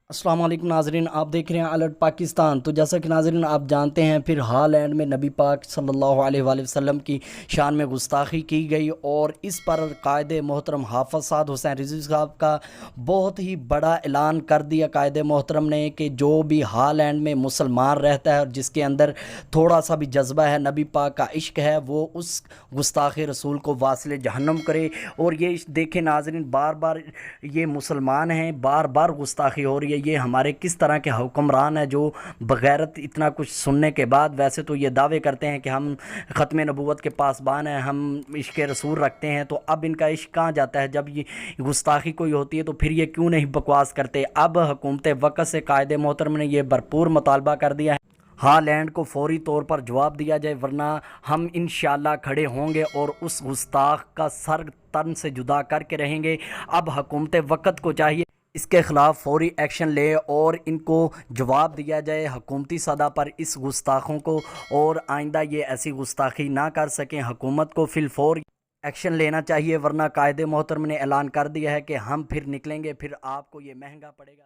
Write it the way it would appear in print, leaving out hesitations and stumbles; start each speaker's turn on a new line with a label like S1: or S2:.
S1: السلام علیکم ناظرین، آپ دیکھ رہے ہیں الرٹ پاکستان۔ تو جیسا کہ ناظرین آپ جانتے ہیں، پھر ہالینڈ میں نبی پاک صلی اللہ علیہ وآلہ وسلم کی شان میں گستاخی کی گئی، اور اس پر قائد محترم حافظ سعد حسین رضوی صاحب کا بہت ہی بڑا اعلان کر دیا قائد محترم نے کہ جو بھی ہالینڈ میں مسلمان رہتا ہے اور جس کے اندر تھوڑا سا بھی جذبہ ہے، نبی پاک کا عشق ہے، وہ اس گستاخ رسول کو واصل جہنم کرے۔ اور یہ دیکھیں ناظرین، بار بار یہ مسلمان ہیں، بار بار گستاخی ہو رہی ہے۔ یہ ہمارے کس طرح کے حکمران ہیں جو بغیرت اتنا کچھ سننے کے بعد ویسے تو یہ دعوے کرتے ہیں کہ ہم ختم نبوت کے پاسبان ہیں، ہم عشق رسول رکھتے ہیں، تو اب ان کا عشق کہاں جاتا ہے؟ جب یہ گستاخی کوئی ہوتی ہے تو پھر یہ کیوں نہیں بکواس کرتے؟ اب حکومت وقت سے قائد محترم نے یہ بھرپور مطالبہ کر دیا ہے ہالینڈ کو فوری طور پر جواب دیا جائے، ورنہ ہم انشاءاللہ کھڑے ہوں گے اور اس گستاخ کا سر تن سے جدا کر کے رہیں گے۔ اب حکومت وقت کو چاہیے اس کے خلاف فوری ایکشن لے اور ان کو جواب دیا جائے حکومتی سطح پر اس گستاخوں کو، اور آئندہ یہ ایسی گستاخی نہ کر سکیں۔ حکومت کو فی الفور ایکشن لینا چاہیے، ورنہ قائد محترم نے اعلان کر دیا ہے کہ ہم پھر نکلیں گے، پھر آپ کو یہ مہنگا پڑے گا۔